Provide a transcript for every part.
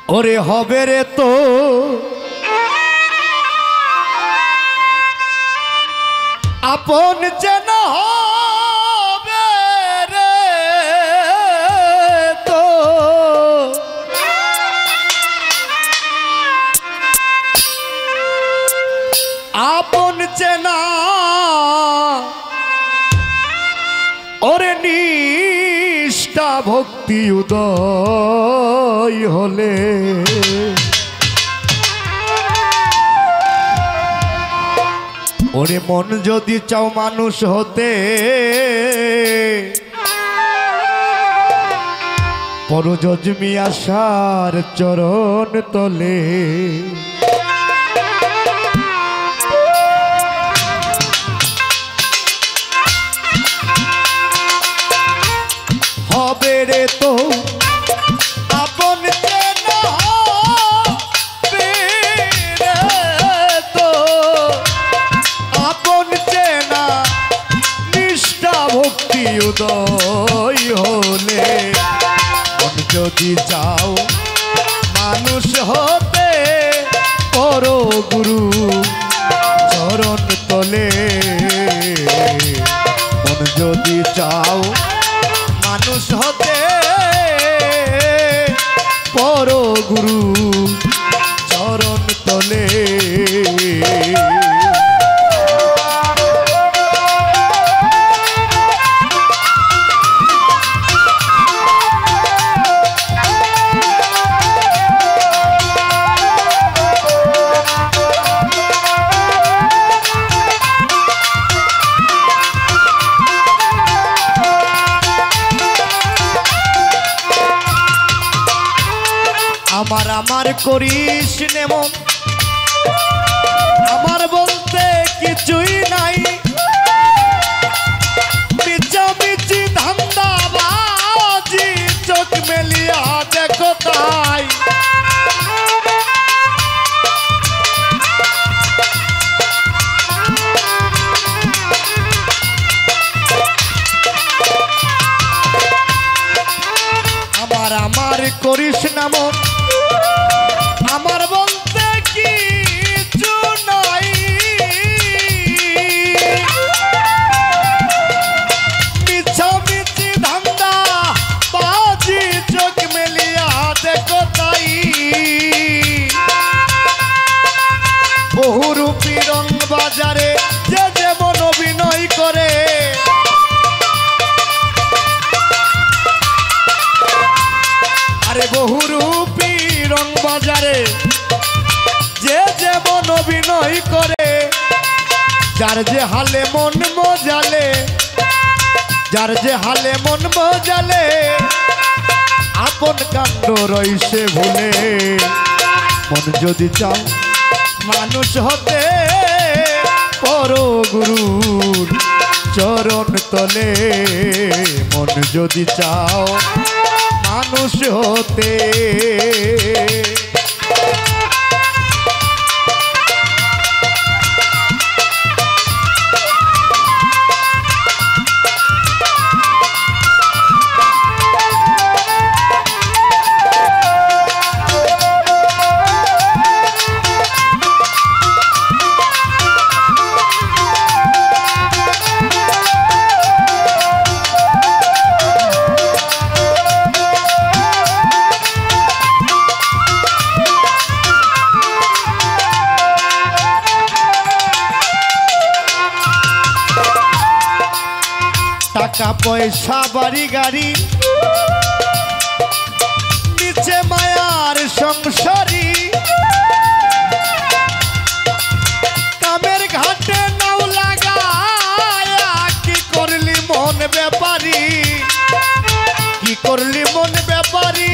ওরে হবে রে তো আপন যেন হবে রে তো আপন চেনা ওরে নিষ্ঠা ভক্তি উদয় হলে ওরে মন যদি চাও মানুষ হতে পরজন্মী আশার চরণ তলে হবে রে তো আপন চেনা হবে রে তো আপন চেনা নিষ্ঠা ভক্তি উদয় হলে মন যদি যাও মানুষ হতে পর গুরু চরণ তলে মন যদি চাও মানুষ হতে পর গুরু চরণ তলে আমার আমার করিস নেমন আমার বলতে কিছুই নাই মিছামিছি ধান্দাবাজি চোখ মেলিয়া দেখো তাই আমার আমার করিস নামন আমার বলতে কিছু নাই মিছামিছি ধান্দা বাজি চোখ মেলিয়া দেখো তাই বহুরূপী রং বাজারে যে যেমন অভিনয় করে আরে বহুরূপী রং বাজারে যে যেমন অভিনয় করে যার যে হালে মন মজালে যার যে হালে মন মজালে আপন কাণ্ড রইছে ভুলে মন যদি চাও মানুষ হতে পর গুরুর চরণ তলে মন যদি চাও মানুষ হতে টাকা পয়সা বাড়ি গাড়ি নিচে মায়ার সংসারী কামের ঘাটে নাও লাগায়া কি করলি মন ব্যাপারী কি করলি মন ব্যাপারী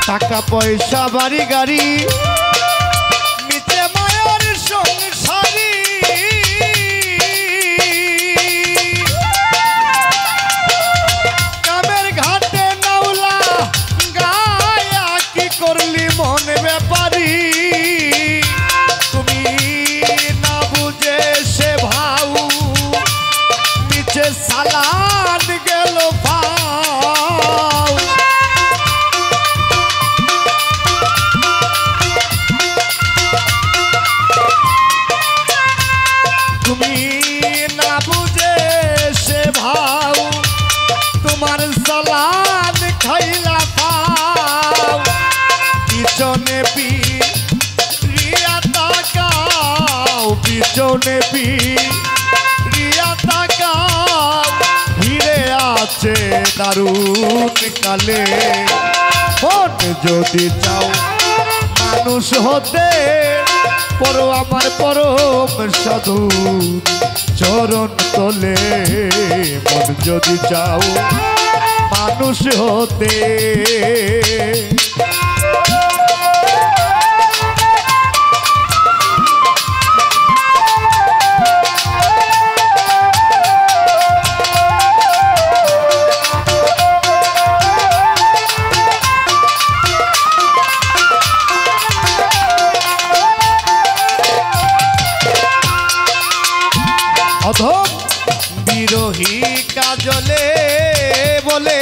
টাকা পয়সা বাড়ি গাড়ি নিচে মায়ার সংসারী প্রাণ গেল পাও তুমি না বুঝে সে ভাও তোমার সালান খাইলা পাও পিছনে রিয়া তাকাও পিছনে রিয়া তাকাও ঘিরে আছে দারুণ কালে মন যদি চাও মানুষ হতে পরো আমার পরম সাধু চরণ তলে মন যদি চাও মানুষ হতে অধম বিরোহী কাজলে বলে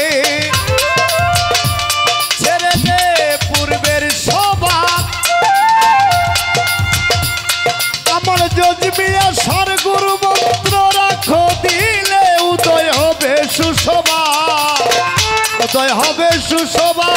ছেড়ে দে পূর্বের স্বভাব আমার জজমিয়া সার গুরু মন্ত্র রাখো দিলে উদয় হবে সুশোভা উদয় হবে সুশোভা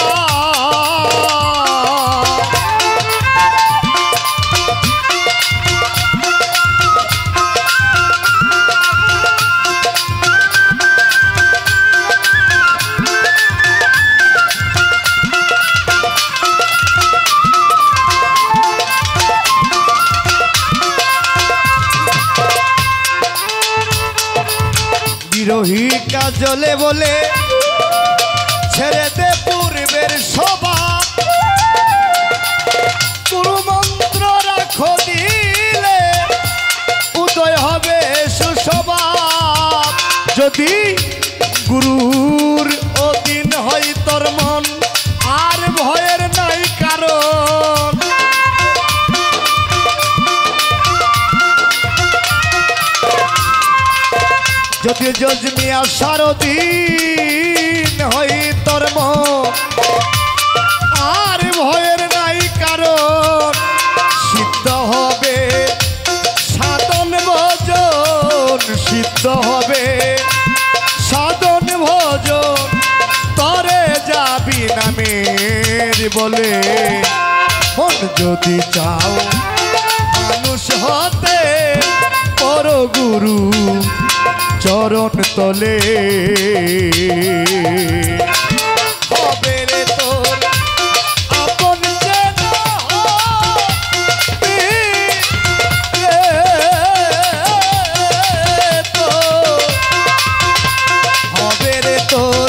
বিরোহী কাজলে বলে ছেড়ে দে পূর্বের স্বভাব গুরু মন্ত্র রাখো দিলে উদয় হবে সুস্বভাব যদি গুরুর অধীন হয় তোর মন আর ভয়ের নাই কারণ যদি জজমিয়া সারদিন হই তোর মন আর ভয়ের নাই কারণ সিদ্ধ হবে সাধন ভজন সিদ্ধ হবে সাধন ভজন তরে যাবি নামের বলে মন যদি চাও মানুষ হতে পর গুরু চরণ তলে হবে রে তোর আপন যেন হবে রে তোর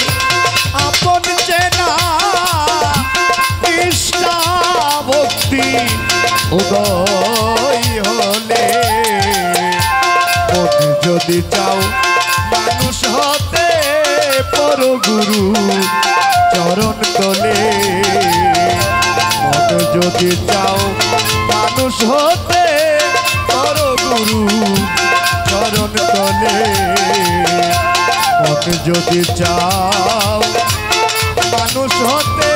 আপন চেনা কৃষ্ণা ভক্তি উদয় হলে যদি চাও মানুষ হতে পর গুরু চরণ তলে মন যদি চাও মানুষ হতে পর গুরু চরণ তলে মন যদি চাও মানুষ হতে